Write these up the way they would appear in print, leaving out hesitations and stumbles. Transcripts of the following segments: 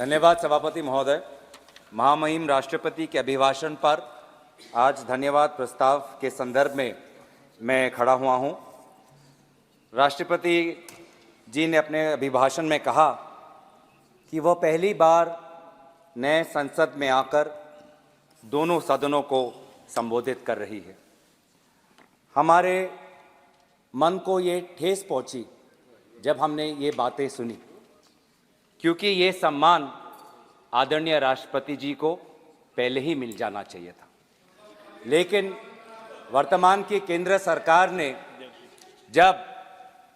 धन्यवाद सभापति महोदय। महामहिम राष्ट्रपति के अभिभाषण पर आज धन्यवाद प्रस्ताव के संदर्भ में मैं खड़ा हुआ हूं। राष्ट्रपति जी ने अपने अभिभाषण में कहा कि वह पहली बार नए संसद में आकर दोनों सदनों को संबोधित कर रही है। हमारे मन को ये ठेस पहुंची जब हमने ये बातें सुनी, क्योंकि ये सम्मान आदरणीय राष्ट्रपति जी को पहले ही मिल जाना चाहिए था। लेकिन वर्तमान की केंद्र सरकार ने जब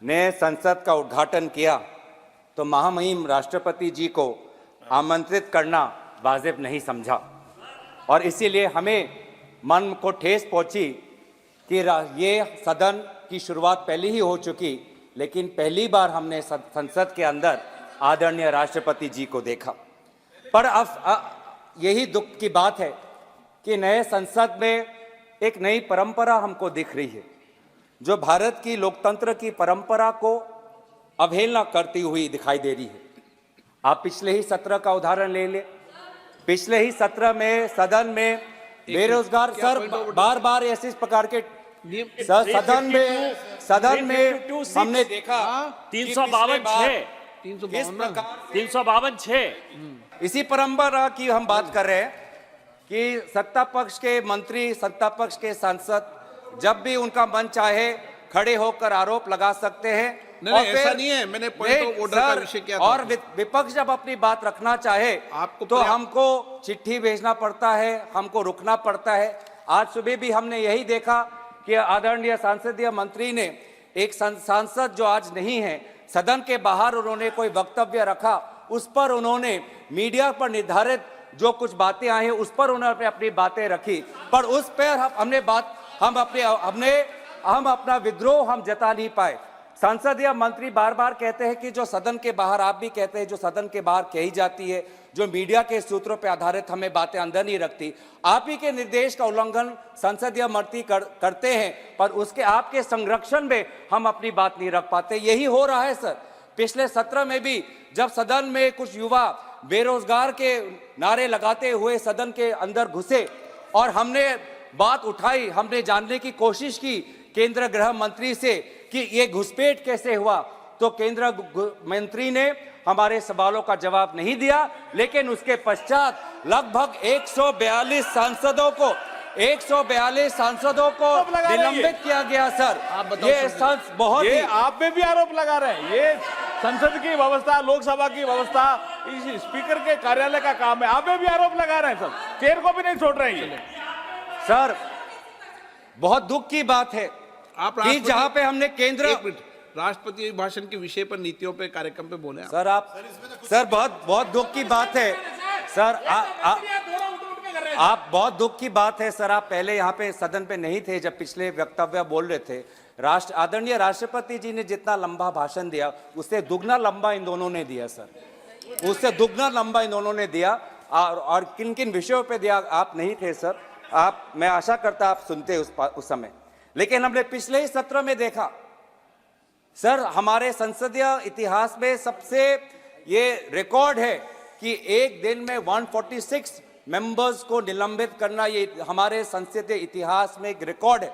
नए संसद का उद्घाटन किया तो महामहिम राष्ट्रपति जी को आमंत्रित करना वाजिब नहीं समझा, और इसीलिए हमें मन को ठेस पहुंची कि ये सदन की शुरुआत पहले ही हो चुकी, लेकिन पहली बार हमने संसद के अंदर आदरणीय राष्ट्रपति जी को देखा। पर अब यही दुख की बात है कि नए संसद में एक नई परंपरा हमको दिख रही है, जो भारत की लोकतंत्र की परंपरा को अवहेलना करती हुई दिखाई दे रही है। आप पिछले ही सत्र का उदाहरण ले ले। पिछले ही सत्र में सदन में बेरोजगार सर बार बार ऐसे प्रकार के सदन में हमने देखा 352 इसी परंपरा की हम बात कर रहे हैं कि सत्ता पक्ष के मंत्री, सत्ता पक्ष के सांसद जब भी उनका मन चाहे खड़े होकर आरोप लगा सकते हैं। नहीं, ऐसा नहीं है। मैंने पॉइंट ऑफ ऑर्डर का विषय किया था। और विपक्ष जब अपनी बात रखना चाहे तो हमको चिट्ठी भेजना पड़ता है, हमको रुकना पड़ता है। आज सुबह भी हमने यही देखा कि आदरणीय सांसदीय मंत्री ने एक सांसद जो आज नहीं है, सदन के बाहर उन्होंने कोई वक्तव्य रखा, उस पर उन्होंने मीडिया पर निर्धारित जो कुछ बातें आई हैं उस पर उन्होंने अपनी बातें रखी, पर उस पर हम अपना विद्रोह हम जता नहीं पाए। संसदीय मंत्री बार बार कहते हैं कि जो सदन के बाहर, आप भी कहते हैं जो सदन के बाहर कही जाती है, जो मीडिया के सूत्रों पर आधारित हमें बातें अंदर नहीं रखती। आप ही के निर्देश का उल्लंघन संसदीय मंत्री करते हैं, पर उसके आपके संरक्षण में हम अपनी बात नहीं रख पाते। यही हो रहा है सर। पिछले सत्र में भी जब सदन में कुछ युवा बेरोजगार के नारे लगाते हुए सदन के अंदर घुसे और हमने बात उठाई, हमने जानने की कोशिश की केंद्र गृह मंत्री से कि ये घुसपैठ कैसे हुआ, तो केंद्र मंत्री ने हमारे सवालों का जवाब नहीं दिया। लेकिन उसके पश्चात लगभग 142 सांसदों को निलंबित किया गया सर। ये बहुत ये आप पे भी आरोप लगा रहे हैं। ये संसद की व्यवस्था, लोकसभा की व्यवस्था, इस स्पीकर के कार्यालय का काम है। आप पे भी आरोप लगा रहे हैं सर, चेयर को भी नहीं छोड़ रहे हैं सर। बहुत दुख की बात है कि जहां पे हमने केंद्र राष्ट्रपति भाषण के विषय पर, नीतियों पे, कार्यक्रम पे बोले सर। सर बहुत दुख की बात है सर। आप बहुत दुख की बात है सर। आप पहले यहाँ पे सदन पे नहीं थे जब पिछले वक्तव्य बोल रहे थे। आदरणीय राष्ट्रपति जी ने जितना लंबा भाषण दिया उससे दुगना लंबा इन दोनों ने दिया सर। उससे दुगना लंबा इन दोनों ने दिया। और किन किन विषयों पे दिया आप नहीं थे सर। मैं आशा करता आप सुनते उस समय। लेकिन हमने पिछले ही सत्र में देखा सर, हमारे संसदीय इतिहास में सबसे ये रिकॉर्ड है कि एक दिन में 146 मेंबर्स को निलंबित करना, ये हमारे संसदीय इतिहास में एक रिकॉर्ड है।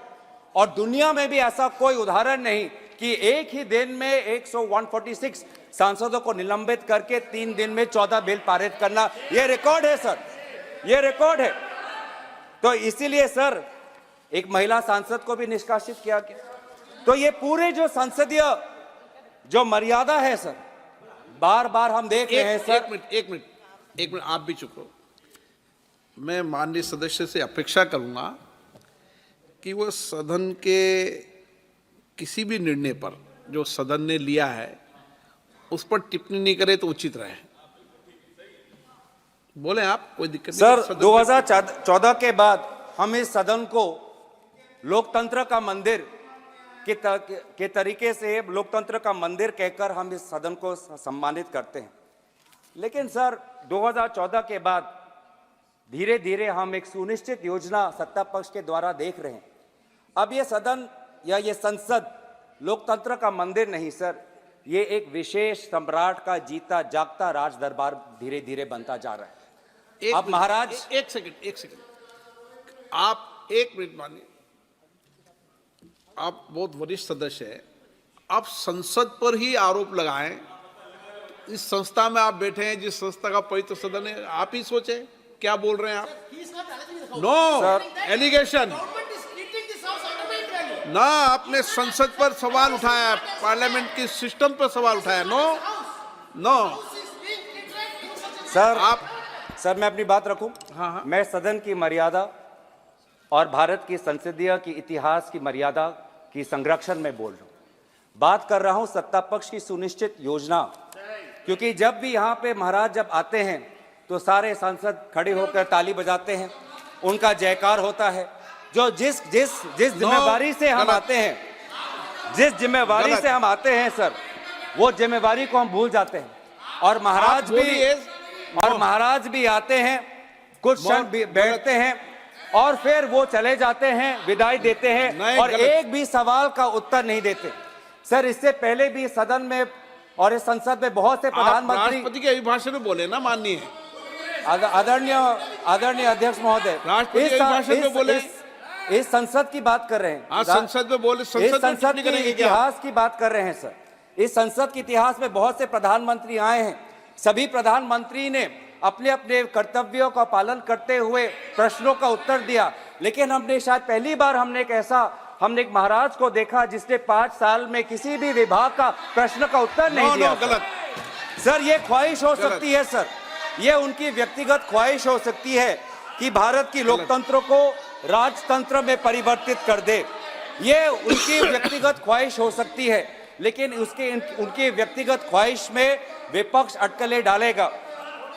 और दुनिया में भी ऐसा कोई उदाहरण नहीं कि एक ही दिन में 146 सांसदों को निलंबित करके 3 दिन में 14 बिल पारित करना, ये रिकॉर्ड है सर। ये रिकॉर्ड है। तो इसीलिए सर एक महिला सांसद को भी निष्कासित किया गया। तो ये पूरे जो संसदीय जो मर्यादा है सर, बार बार हम देख रहे हैं सर। एक मिनट आप भी चुप रहो। मैं माननीय सदस्य से अपेक्षा करूंगा कि वो सदन के किसी भी निर्णय पर जो सदन ने लिया है उस पर टिप्पणी नहीं करे तो उचित रहे। बोले आप, कोई दिक्कत नहीं सर। 2014 के बाद हम इस सदन को लोकतंत्र का मंदिर के तरीके से लोकतंत्र का मंदिर कहकर हम इस सदन को सम्मानित करते हैं। लेकिन सर 2014 के बाद धीरे धीरे हम एक सुनिश्चित योजना सत्ता पक्ष के द्वारा देख रहे हैं। अब ये सदन या ये संसद लोकतंत्र का मंदिर नहीं सर, ये एक विशेष सम्राट का जीता जागता राज दरबार धीरे धीरे बनता जा रहा है। अब महाराज एक सेकंड आप एक मिनट मानिए। आप बहुत वरिष्ठ सदस्य हैं, आप संसद पर ही आरोप लगाएं। इस संस्था में आप बैठे हैं, जिस संस्था का पवित्र सदन है, आप ही सोचे क्या बोल रहे हैं आप। नो एलिगेशन ना, आपने संसद पर सवाल उठाया, पार्लियामेंट की सिस्टम पर सवाल उठाया। नो सर मैं अपनी बात रखूं। हाँ। मैं सदन की मर्यादा और भारत की संसदीय की इतिहास की मर्यादा की संरक्षण में बोल रहा हूं। बात कर रहा हूं सत्ता पक्ष की सुनिश्चित योजना, क्योंकि जब भी यहाँ पे महाराज जब आते हैं तो सारे सांसद खड़े होकर ताली बजाते हैं, उनका जयकार होता है। जो जिस जिम्मेवारी से हम आते हैं, जिस जिम्मेवारी से हम आते हैं सर, वो जिम्मेवारी को हम भूल जाते हैं। और महाराज भी आते हैं, कुछ क्षण बैठते हैं और फिर वो चले जाते हैं, विदाई देते हैं और एक भी सवाल का उत्तर नहीं देते। सर इससे पहले भी सदन में और इस संसद में बहुत से प्रधानमंत्री राष्ट्रपति के अभिभाषण में बोले ना, माननीय आदरणीय अध्यक्ष महोदय, इस संसद की बात कर रहे हैं। संसद में बोले, संसद के इतिहास की बात कर रहे हैं सर। इस संसद के इतिहास में बहुत से प्रधानमंत्री आए हैं, सभी प्रधानमंत्री ने अपने अपने कर्तव्यों का पालन करते हुए प्रश्नों का उत्तर दिया, लेकिन हमने शायद पहली बार हमने एक महाराज को देखा जिसने 5 साल में किसी भी विभाग का प्रश्न का उत्तर नहीं दिया। गलत सर, ये ख्वाहिश हो सकती है सर, ये उनकी व्यक्तिगत ख्वाहिश हो सकती है कि भारत की लोकतंत्र को राजतंत्र में परिवर्तित कर दे, ये उनकी व्यक्तिगत ख्वाहिश हो सकती है, लेकिन उनकी व्यक्तिगत ख्वाहिश में विपक्ष अटकलें डालेगा।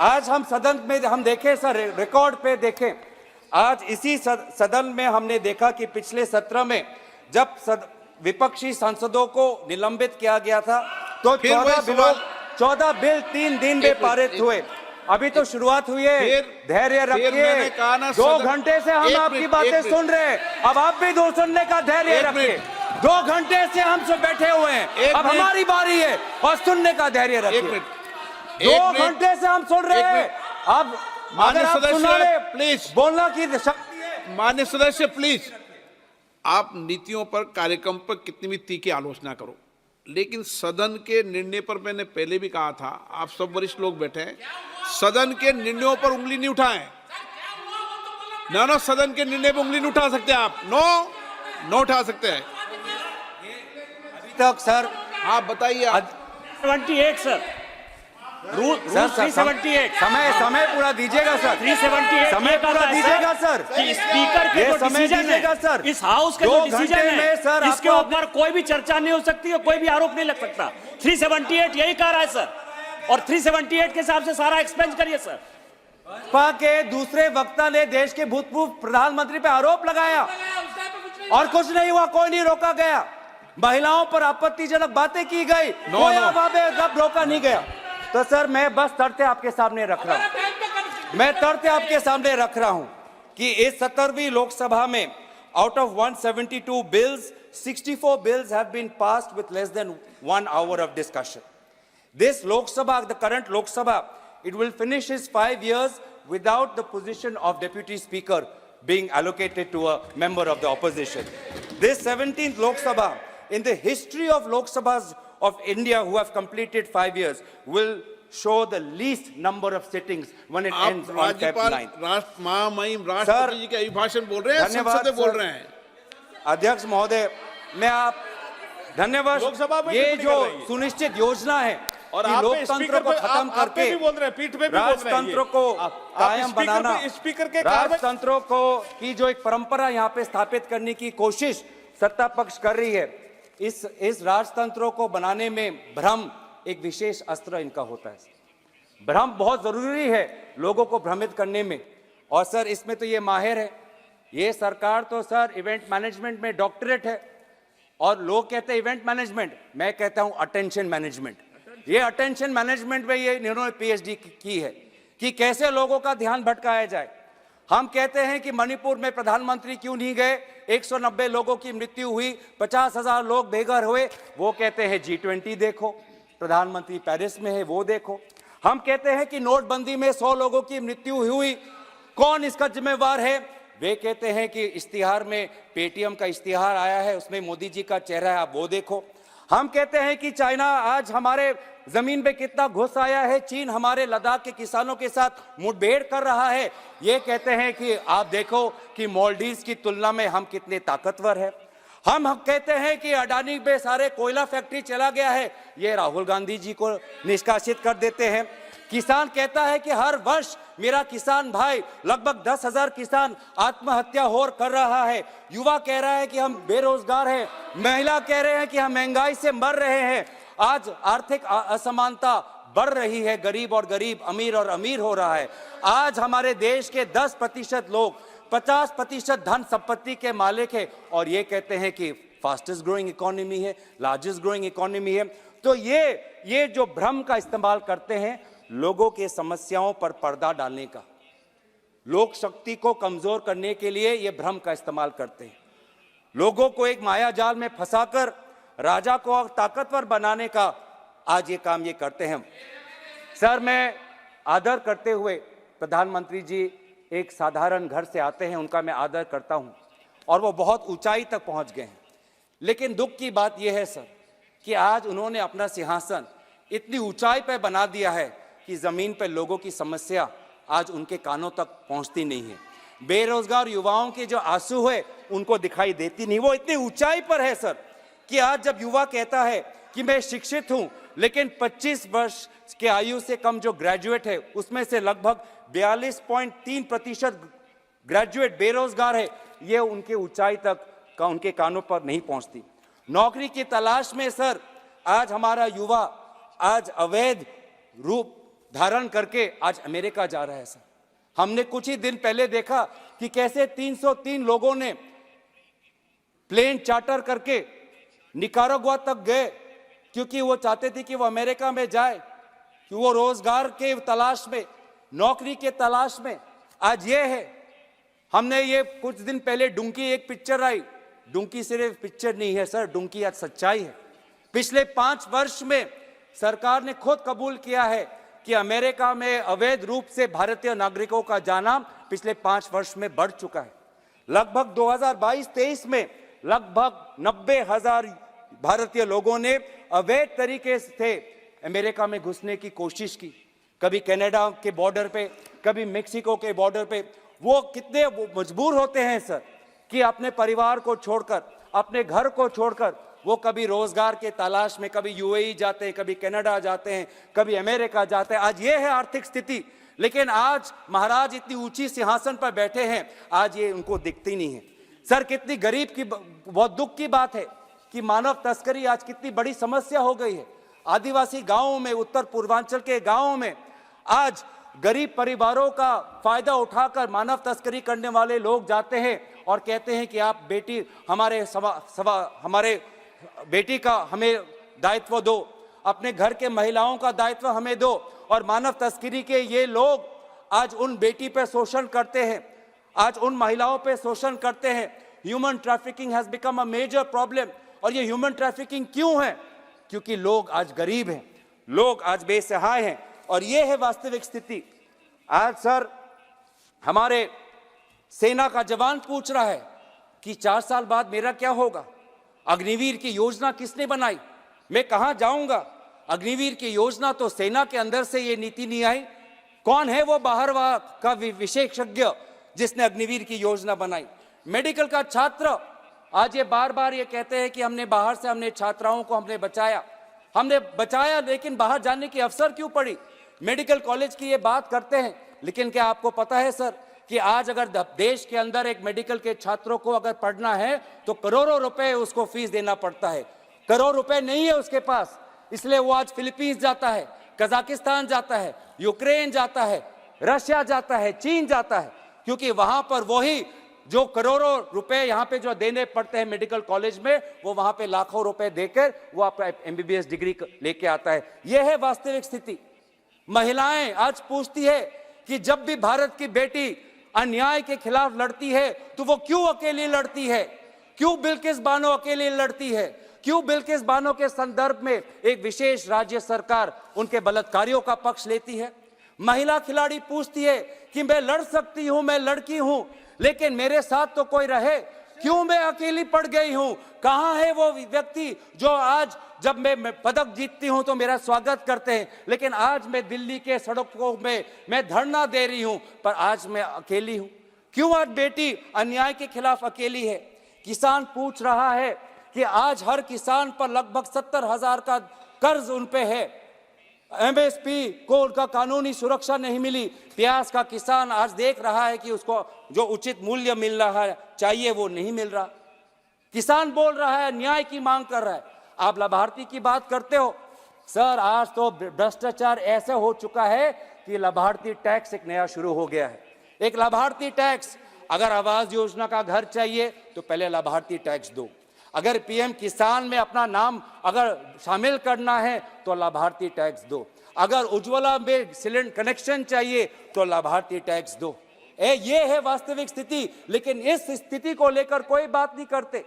आज हम सदन में हम देखें सर, रिकॉर्ड पे देखें, आज इसी सदन में हमने देखा कि पिछले सत्र में जब विपक्षी सांसदों को निलंबित किया गया था तो 14 बिल 3 दिन में पारित हुए। अभी तो शुरुआत हुई है, धैर्य रखिए। 2 घंटे से हम आपकी बातें सुन रहे हैं, अब आप भी दो सुनने का धैर्य रखिए। 2 घंटे से हम सब बैठे हुए हैं, अब हमारी बारी है और सुनने का धैर्य रखिए। 2 घंटे से हम सुन रहे हैं, अब माननीय सदस्य प्लीज, बोलना की शक्ति है। माननीय सदस्य प्लीज, आप नीतियों पर, कार्यक्रम पर कितनी भी तीखी आलोचना करो, लेकिन सदन के निर्णय पर मैंने पहले भी कहा था, आप सब वरिष्ठ लोग बैठे हैं, सदन के निर्णयों पर उंगली नहीं उठाएं। ना सदन के निर्णय पर उंगली नहीं उठा सकते आप। नो उठा सकते हैं अभी तक सर। आप बताइए। 78 सर, रूल 378। समय पूरा दीजिएगा सर। 378 समय पूरा दीजिएगा सर। स्पीकर के जो डिसीजन है सर, इस हाउस के जो डिसीजन है सर, इसके ऊपर कोई भी चर्चा नहीं हो सकती है, कोई भी आरोप नहीं लग सकता। 378 यही कह रहा है सर, और 378 के हिसाब से सारा एक्सपेंस करिए सर। भाजपा के दूसरे वक्ता ने देश के भूतपूर्व प्रधानमंत्री पे आरोप लगाया और कुछ नहीं हुआ, कोई नहीं रोका गया। महिलाओं पर आपत्तिजनक बातें की गई, कोई जब रोका नहीं गया। तो सर मैं बस तथ्य आपके सामने रख रहा हूं, मैं तथ्य आपके सामने रख रहा हूं कि इस 17वीं लोकसभा में out of 172 bills, 64 bills have been passed with less than 1 hour of discussion. This Lok Sabha, the current Lok Sabha, it will finish its 5 years without the position of Deputy Speaker being allocated to a member of the opposition. This 17th Lok Sabha, in the history of Lok Sabhas of India who have completed 5 years, will show the least number of sittings when it ends on Feb 9th. महामहिम राष्ट्रपति जी के अभिभाषण बोल रहे हैं, संसद में बोल रहे हैं। अध्यक्ष महोदय, मैं आप धन्यवाद। लोकसभा में ये जो सुनिश्चित योजना है और कि लोकतंत्र को खत्म करके राजतंत्र को कायम बनाना, स्पीकर के राजतंत्र को की जो एक परंपरा यहाँ पे स्थापित करने की कोशिश सत्ता पक्ष कर रही है, इस राजतंत्रों को बनाने में भ्रम एक विशेष अस्त्र इनका होता है। भ्रम बहुत जरूरी है लोगों को भ्रमित करने में, और सर इसमें तो ये माहिर है। ये सरकार तो सर इवेंट मैनेजमेंट में डॉक्टरेट है, और लोग कहते हैं इवेंट मैनेजमेंट, मैं कहता हूं अटेंशन मैनेजमेंट। ये अटेंशन मैनेजमेंट में ये इन्होंने पीएचडी की है कि कैसे लोगों का ध्यान भटकाया जाए। हम कहते हैं कि मणिपुर में प्रधानमंत्री क्यों नहीं गए, 190 लोगों की मृत्यु हुई, 50,000 लोग बेघर हुए, वो कहते हैं G20 देखो। प्रधानमंत्री पेरिस में है वो देखो। हम कहते हैं कि नोटबंदी में 100 लोगों की मृत्यु हुई, कौन इसका जिम्मेवार है? वे कहते हैं कि इश्तिहार में पेटीएम का इश्तिहार आया है, उसमें मोदी जी का चेहरा है, आप वो देखो। हम कहते हैं कि चाइना आज हमारे जमीन पे कितना घुस आया है, चीन हमारे लद्दाख के किसानों के साथ मुठभेड़ कर रहा है, ये कहते हैं कि आप देखो कि मालदीव्स की तुलना में हम कितने ताकतवर हैं। हम कहते हैं कि अडानी पे सारे कोयला फैक्ट्री चला गया है, ये राहुल गांधी जी को निष्कासित कर देते हैं। किसान कहता है कि हर वर्ष मेरा किसान भाई लगभग 10,000 किसान आत्महत्या हो कर रहा है। युवा कह रहा है कि हम बेरोजगार हैं, महिला कह रहे हैं कि हम महंगाई से मर रहे हैं। आज आर्थिक असमानता बढ़ रही है, गरीब और गरीब, अमीर और अमीर हो रहा है। आज हमारे देश के 10% लोग 50% धन संपत्ति के मालिक है और ये कहते हैं कि फास्टेस्ट ग्रोइंग इकोनॉमी है, लार्जेस्ट ग्रोइंग इकोनॉमी है। तो ये जो भ्रम का इस्तेमाल करते हैं लोगों के समस्याओं पर पर्दा डालने का, लोक शक्ति को कमजोर करने के लिए ये भ्रम का इस्तेमाल करते हैं, लोगों को एक माया जाल में फंसाकर राजा को ताकतवर बनाने का आज ये काम ये करते हैं। सर, मैं आदर करते हुए, प्रधानमंत्री जी एक साधारण घर से आते हैं, उनका मैं आदर करता हूं और वो बहुत ऊंचाई तक पहुंच गए हैं। लेकिन दुख की बात यह है सर कि आज उन्होंने अपना सिंहासन इतनी ऊंचाई पर बना दिया है कि जमीन पर लोगों की समस्या आज उनके कानों तक पहुंचती नहीं है। बेरोजगार युवाओं के जो आंसू है उनको दिखाई देती नहीं। वो इतनी ऊंचाई पर है सर कि आज जब युवा कहता है कि मैं शिक्षित हूं, लेकिन 25 वर्ष के आयु से कम जो ग्रेजुएट है उसमें से लगभग 42.3% ग्रेजुएट बेरोजगार है, ये उनके ऊंचाई तक का उनके कानों पर नहीं पहुंचती। नौकरी की तलाश में सर आज हमारा युवा आज अवैध रूप धारण करके आज अमेरिका जा रहा है सर। हमने कुछ ही दिन पहले देखा कि कैसे 303 लोगों ने प्लेन चार्टर करके निकारागुआ तक गए क्योंकि वो चाहते थे कि वो अमेरिका में जाए, कि वो रोजगार के तलाश में, नौकरी के तलाश में। आज ये है, हमने ये कुछ दिन पहले डुंकी एक पिक्चर आई, डुंकी सिर्फ पिक्चर नहीं है सर, डुंकी आज सच्चाई है। पिछले 5 वर्ष में सरकार ने खुद कबूल किया है कि अमेरिका में अवैध रूप से भारतीय नागरिकों का जाना पिछले 5 वर्ष में बढ़ चुका है। लगभग 2022-23 में लगभग 90,000 भारतीय लोगों ने अवैध तरीके से अमेरिका में घुसने की कोशिश की, कभी कनाडा के बॉर्डर पे, कभी मेक्सिको के बॉर्डर पे। वो कितने मजबूर होते हैं सर कि अपने परिवार को छोड़कर, अपने घर को छोड़कर वो कभी रोजगार के तलाश में कभी यूएई जाते हैं, कभी कनाडा जाते हैं, कभी अमेरिका जाते हैं। आज ये है आर्थिक स्थिति। लेकिन आज महाराज इतनी ऊंची सिंहासन पर बैठे हैं, आज ये उनको दिखती नहीं है। सर, कितनी गरीब की, बहुत दुख की बात है कि मानव तस्करी आज कितनी बड़ी समस्या हो गई है। आदिवासी गांवों में, उत्तर पूर्वांचल के गांवों में आज गरीब परिवारों का फायदा उठाकर मानव तस्करी करने वाले लोग जाते हैं और कहते हैं कि आप बेटी हमारे बेटी का हमें दायित्व दो, अपने घर के महिलाओं का दायित्व हमें दो। और मानव तस्करी के ये लोग आज उन बेटी पे शोषण करते हैं, आज उन महिलाओं पे शोषण करते हैं। Human trafficking has become a major problem. और ये ह्यूमन ट्रैफिकिंग क्यों है? क्योंकि लोग आज गरीब हैं, लोग आज बेसहाय हैं और ये है वास्तविक स्थिति। आज सर हमारे सेना का जवान पूछ रहा है कि 4 साल बाद मेरा क्या होगा? अग्निवीर की योजना किसने बनाई? मैं कहां जाऊंगा? अग्निवीर की योजना तो सेना के अंदर से ये नीति नहीं आई। कौन है वो बाहर का विशेषज्ञ जिसने अग्निवीर की योजना बनाई? मेडिकल का छात्र आज ये बार बार ये कहते हैं कि हमने बाहर से हमने छात्राओं को हमने बचाया, लेकिन बाहर जाने की अवसर क्यों पड़ी? मेडिकल कॉलेज की ये बात करते हैं, लेकिन क्या आपको पता है सर कि आज अगर देश के अंदर एक मेडिकल के छात्रों को अगर पढ़ना है तो करोड़ों रुपए उसको फीस देना पड़ता है। करोड़ रुपए नहीं है उसके पास, इसलिए वो आज फिलीपींस जाता है, कजाकिस्तान जाता है, यूक्रेन जाता है, रशिया जाता है, चीन जाता है, क्योंकि वहां पर वही जो करोड़ों रुपए यहाँ पे जो देने पड़ते हैं मेडिकल कॉलेज में, वो वहां पे लाखों रुपए देकर वो अपना MBBS डिग्री लेके आता है। यह है वास्तविक स्थिति। महिलाएं आज पूछती है कि जब भी भारत की बेटी अन्याय के खिलाफ लड़ती है तो वो क्यों अकेली लड़ती है? क्यों बिल्किस बानो अकेली लड़ती है? क्यों बिल्किस बानो के संदर्भ में एक विशेष राज्य सरकार उनके बलात्कारियों का पक्ष लेती है? महिला खिलाड़ी पूछती है कि मैं लड़ सकती हूं, मैं लड़की हूं, लेकिन मेरे साथ तो कोई रहे, क्यों मैं अकेली पड़ गई हूं? कहां है वो व्यक्ति जो आज जब मैं पदक जीतती हूं तो मेरा स्वागत करते हैं, लेकिन आज मैं दिल्ली के सड़कों में मैं धरना दे रही हूं, पर आज मैं अकेली हूं? क्यों आज बेटी अन्याय के खिलाफ अकेली है? किसान पूछ रहा है कि आज हर किसान पर लगभग 70,000 का कर्ज उन पे है, एमएसपी को उनका कानूनी सुरक्षा नहीं मिली। प्याज का किसान आज देख रहा है कि उसको जो उचित मूल्य मिल रहा है चाहिए वो नहीं मिल रहा। किसान बोल रहा है, न्याय की मांग कर रहा है। आप लाभार्थी की बात करते हो सर, आज तो भ्रष्टाचार ऐसे हो चुका है कि लाभार्थी टैक्स एक नया शुरू हो गया है। एक लाभार्थी टैक्स, अगर आवास योजना का घर चाहिए तो पहले लाभार्थी टैक्स दो, अगर पीएम किसान में अपना नाम अगर शामिल करना है तो लाभार्थी टैक्स दो, अगर उज्ज्वला में सिलेंडर कनेक्शन चाहिए तो लाभार्थी टैक्स दो। ये है वास्तविक स्थिति, लेकिन इस स्थिति को लेकर कोई बात नहीं करते,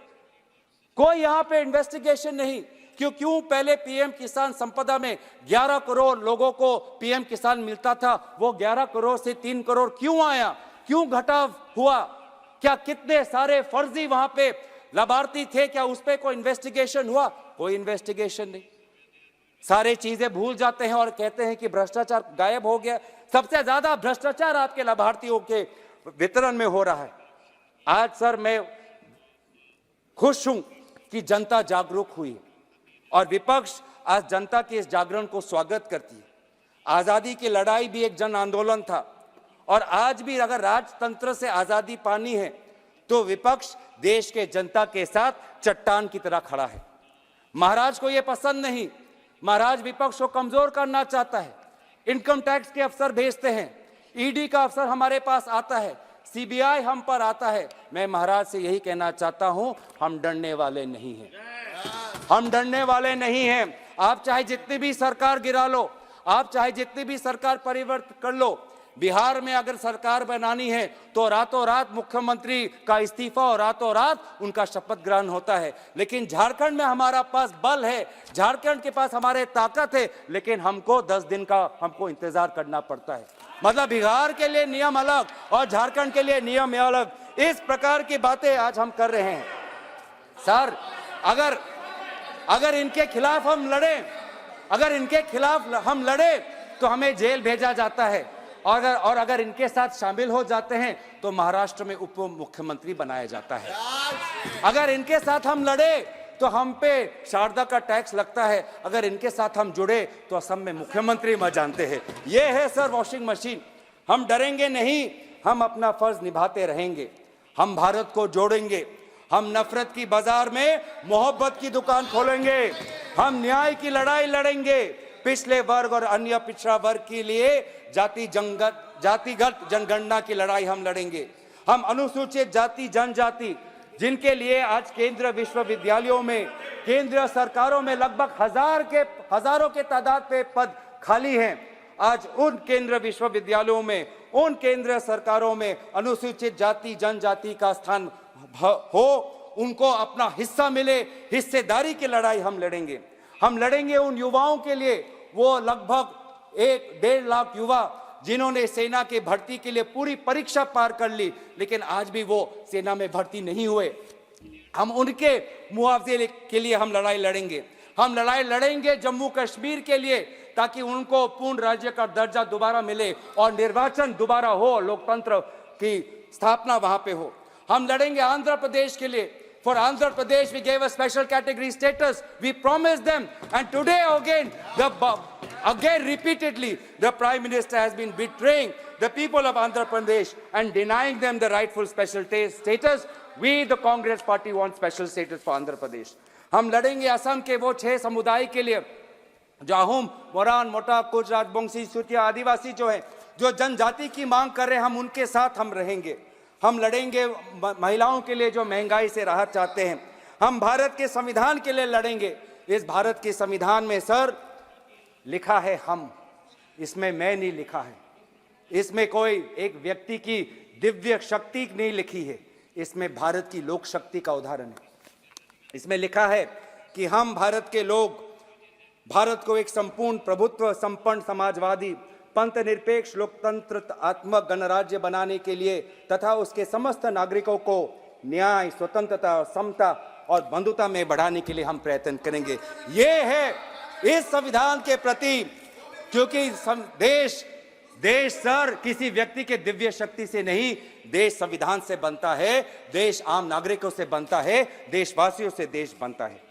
कोई यहाँ पे इन्वेस्टिगेशन नहीं। क्यों पहले पीएम किसान संपदा में 11 करोड़ लोगों को पीएम किसान मिलता था, वो 11 करोड़ से 3 करोड़ क्यों आया? क्यों घटाव हुआ? क्या कितने सारे फर्जी वहां पे लाभार्थी थे? क्या उस पर कोई इन्वेस्टिगेशन हुआ? कोई इन्वेस्टिगेशन नहीं। सारे चीजें भूल जाते हैं और कहते हैं कि भ्रष्टाचार गायब हो गया। सबसे ज्यादा भ्रष्टाचार आपके लाभार्थियों के वितरण में हो रहा है। आज सर मैं खुश हूं कि जनता जागरूक हुई है और विपक्ष आज जनता के इस जागरण को स्वागत करती है। आजादी की लड़ाई भी एक जन आंदोलन था और आज भी अगर राजतंत्र से आजादी पानी है तो विपक्ष देश के जनता के साथ चट्टान की तरह खड़ा है। महाराज को यह पसंद नहीं, महाराज विपक्ष को कमजोर करना चाहता है। इनकम टैक्स के अफसर भेजते हैं, ईडी का अफसर हमारे पास आता है, सीबीआई हम पर आता है। मैं महाराज से यही कहना चाहता हूं, हम डरने वाले नहीं हैं, हम डरने वाले नहीं हैं। आप चाहे जितनी भी सरकार गिरा लो, आप चाहे जितनी भी सरकार परिवर्तन कर लो, बिहार में अगर सरकार बनानी है तो रातों रात मुख्यमंत्री का इस्तीफा और रातों रात उनका शपथ ग्रहण होता है। लेकिन झारखंड में हमारा पास बल है, झारखंड के पास हमारे ताकत है, लेकिन हमको 10 दिन का हमको इंतजार करना पड़ता है। मतलब बिहार के लिए नियम अलग और झारखंड के लिए नियम अलग। इस प्रकार की बातें आज हम कर रहे हैं। सर अगर इनके खिलाफ हम लड़े, अगर इनके खिलाफ हम लड़े तो हमें जेल भेजा जाता है और अगर इनके साथ शामिल हो जाते हैं तो महाराष्ट्र में उप मुख्यमंत्री बनाया जाता है। अगर इनके साथ हम लड़े तो हम पे शारदा का टैक्स लगता है, अगर इनके साथ हम जुड़े तो असम में मुख्यमंत्री मर जानते हैं। ये है सर वॉशिंग मशीन। हम डरेंगे नहीं, हम अपना फर्ज निभाते रहेंगे। हम भारत को जोड़ेंगे, हम नफरत की बाजार में मोहब्बत की दुकान खोलेंगे, हम न्याय की लड़ाई लड़ेंगे, पिछले वर्ग और अन्य पिछड़ा वर्ग के लिए जातिगत जनगणना की लड़ाई हम लड़ेंगे। हम अनुसूचित जाति जनजाति जिनके लिए आज केंद्र विश्वविद्यालयों में, केंद्र सरकारों में लगभग हजारों के तादाद पे पद खाली हैं, आज उन केंद्र विश्वविद्यालयों में, उन केंद्र सरकारों में अनुसूचित जाति जनजाति का स्थान हो, उनको अपना हिस्सा मिले, हिस्सेदारी की लड़ाई हम लड़ेंगे। हम लड़ेंगे उन युवाओं के लिए, वो लगभग 1-1.5 लाख युवा जिन्होंने सेना के भर्ती के लिए पूरी परीक्षा पार कर ली, लेकिन आज भी वो सेना में भर्ती नहीं हुए। हम उनके मुआवजे के लिए हम लड़ाई लड़ेंगे। हम लड़ाई लड़ेंगे जम्मू कश्मीर के लिए, ताकि उनको पूर्ण राज्य का दर्जा दोबारा मिले और निर्वाचन दोबारा हो, लोकतंत्र की स्थापना वहां पे हो। हम लड़ेंगे आंध्र प्रदेश के लिए। For Andhra Pradesh, we gave a special category status. We promised them, and today again repeatedly, the Prime Minister has been betraying the people of Andhra Pradesh and denying them the rightful special status. We, the Congress Party, want special status for Andhra Pradesh. हम लड़ेंगे असम के वो 6 समुदाय के लिए, जाहुम, मोरान, मोटा, कुच, राजबंशी, सूतिया, आदिवासी जो है, जो जनजाति की मांग कर रहे हैं, हम उनके साथ हम रहेंगे। हम लड़ेंगे महिलाओं के लिए जो महंगाई से राहत चाहते हैं। हम भारत के संविधान के लिए लड़ेंगे। इस भारत के संविधान में सर लिखा है हम, इसमें मैं नहीं लिखा है, इसमें कोई एक व्यक्ति की दिव्य शक्ति नहीं लिखी है, इसमें भारत की लोक शक्ति का उदाहरण है। इसमें लिखा है कि हम भारत के लोग भारत को एक संपूर्ण प्रभुत्व संपन्न समाजवादी पंथ निरपेक्ष लोकतंत्रात्मक गणराज्य बनाने के लिए तथा उसके समस्त नागरिकों को न्याय, स्वतंत्रता, समता और बंधुता में बढ़ाने के लिए हम प्रयत्न करेंगे। ये है इस संविधान के प्रति, क्योंकि देश सर किसी व्यक्ति के दिव्य शक्ति से नहीं, देश संविधान से बनता है, देश आम नागरिकों से बनता है, देशवासियों से देश बनता है।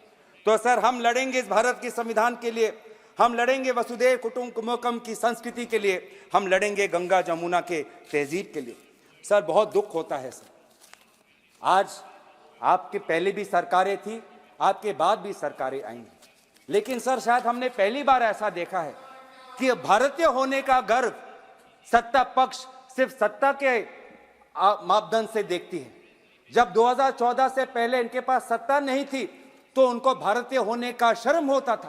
तो सर हम लड़ेंगे इस भारत के संविधान के लिए, हम लड़ेंगे वसुधैव कुटुंबकम की संस्कृति के लिए, हम लड़ेंगे गंगा जमुना के तहजीब के लिए। सर बहुत दुख होता है सर, आज आपके पहले भी सरकारें थी, आपके बाद भी सरकारें आई हैं, लेकिन सर शायद हमने पहली बार ऐसा देखा है कि भारतीय होने का गर्व सत्ता पक्ष सिर्फ सत्ता के मापदंड से देखती है। जब 2014 से पहले इनके पास सत्ता नहीं थी तो उनको भारतीय होने का शर्म होता था।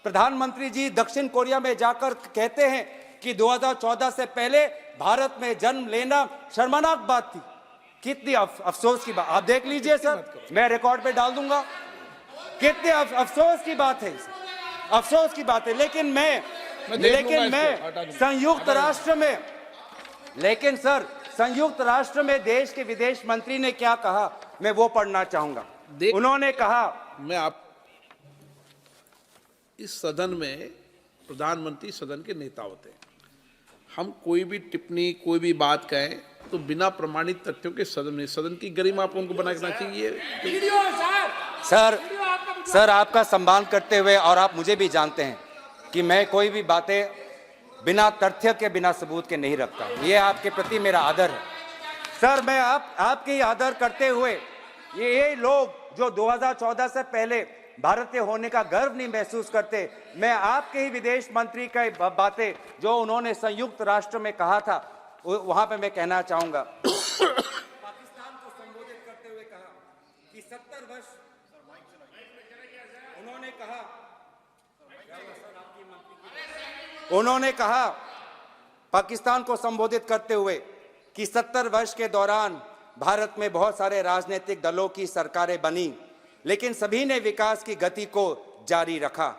प्रधानमंत्री जी दक्षिण कोरिया में जाकर कहते हैं कि 2014 से पहले भारत में जन्म लेना शर्मनाक बात थी। कितनी अफसोस की बात, आप देख लीजिए सर, मैं रिकॉर्ड पे डाल दूंगा। कितने अफसोस की बात है, अफसोस की बात है। लेकिन मैं संयुक्त राष्ट्र में देश के विदेश मंत्री ने क्या कहा, मैं वो पढ़ना चाहूंगा। उन्होंने कहा, इस सदन में प्रधानमंत्री सदन के नेता होते हैं, हम कोई भी टिप्पणी कोई भी बात कहें तो बिना प्रमाणित तथ्यों के सदन की गरिमा आप उनको बनाना चाहिए। सर आपका सम्मान करते हुए, और आप मुझे भी जानते हैं कि मैं कोई भी बातें बिना तथ्य के बिना सबूत के नहीं रखता, ये आपके प्रति मेरा आदर है। सर मैं आपके ही आदर करते हुए ये लोग जो 2014 से पहले भारतीय होने का गर्व नहीं महसूस करते, मैं आपके ही विदेश मंत्री की बातें जो उन्होंने संयुक्त राष्ट्र में कहा था वहां पे मैं कहना चाहूंगा। पाकिस्तान को संबोधित करते हुए कहा कि 70 वर्ष उन्होंने कहा पाकिस्तान को संबोधित करते हुए कि 70 वर्ष के दौरान भारत में बहुत सारे राजनीतिक दलों की सरकारें बनी, लेकिन सभी ने विकास की गति को जारी रखा।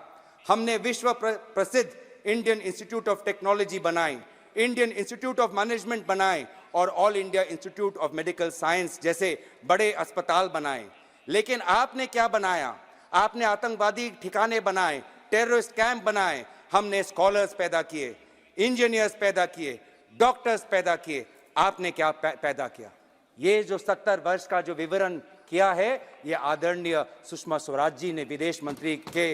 हमने विश्व प्रसिद्ध इंडियन इंस्टीट्यूट ऑफ टेक्नोलॉजी बनाई, इंडियन इंस्टीट्यूट ऑफ मैनेजमेंट बनाए और all India institute of medical science जैसे बड़े अस्पताल बनाए। लेकिन आपने क्या बनाया? आपने आतंकवादी ठिकाने बनाए, टेररिस्ट कैंप बनाए। हमने स्कॉलर्स पैदा किए, इंजीनियर्स पैदा किए, डॉक्टर्स पैदा किए। आपने क्या पैदा किया? ये जो 70 वर्ष का जो विवरण किया है, ये आदरणीय सुषमा स्वराज जी ने विदेश मंत्री के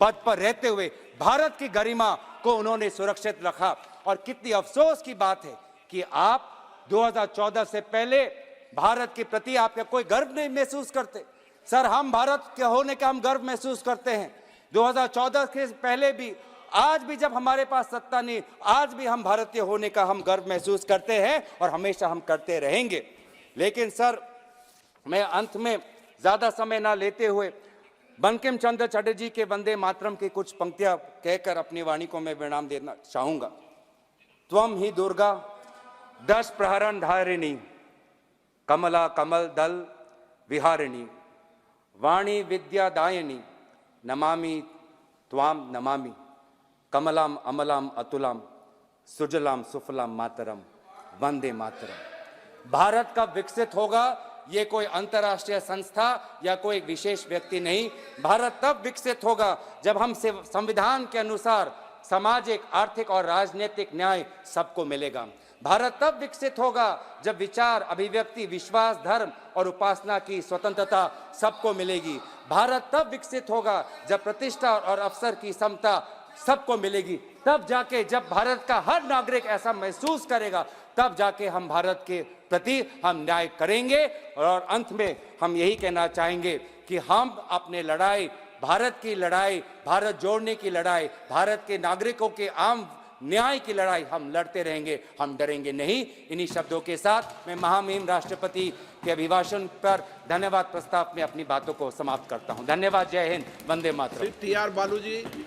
पद पर रहते हुए भारत की गरिमा को उन्होंने सुरक्षित रखा। और कितनी अफसोस की बात है कि आप 2014 से पहले भारत के प्रति आप कोई गर्व नहीं महसूस करते। सर हम भारत के होने का हम गर्व महसूस करते हैं। 2014 के पहले भी, आज भी जब हमारे पास सत्ता नहीं, आज भी हम भारतीय होने का हम गर्व महसूस करते हैं और हमेशा हम करते रहेंगे। लेकिन सर मैं अंत में ज्यादा समय ना लेते हुए बंकिम चंद्र चटर्जी के वंदे मातरम की कुछ पंक्तियां कहकर अपनी वाणी को मैं विराम देना चाहूंगा। त्वम ही दुर्गा दश प्रहरण धारिणी, कमला कमल दल विहारिणी, वाणी विद्यादायिनी, नमामि त्वाम नमामि, कमलाम अमलाम अतुलाम, सुजलाम सुफलाम मातरम, वंदे मातरम। भारत कब विकसित होगा? ये कोई अंतर्राष्ट्रीय संस्था या कोई विशेष व्यक्ति नहीं। भारत तब विकसित होगा जब हम संविधान के अनुसार सामाजिक, आर्थिक और राजनीतिक न्याय सबको मिलेगा। भारत तब विकसित होगा जब विचार, अभिव्यक्ति, विश्वास, धर्म और उपासना की स्वतंत्रता सबको मिलेगी। भारत तब विकसित होगा जब प्रतिष्ठा और अवसर की समता सबको मिलेगी। तब जाके जब भारत का हर नागरिक ऐसा महसूस करेगा, तब जाके हम भारत के प्रति हम न्याय करेंगे। और अंत में हम यही कहना चाहेंगे कि हम अपने लड़ाई, भारत की लड़ाई, भारत जोड़ने की लड़ाई, भारत के नागरिकों के आम न्याय की लड़ाई हम लड़ते रहेंगे, हम डरेंगे नहीं। इन्हीं शब्दों के साथ मैं महामहिम राष्ट्रपति के अभिभाषण पर धन्यवाद प्रस्ताव में अपनी बातों को समाप्त करता हूं। धन्यवाद। जय हिंद। वंदे मातरम। टी आर बालू जी।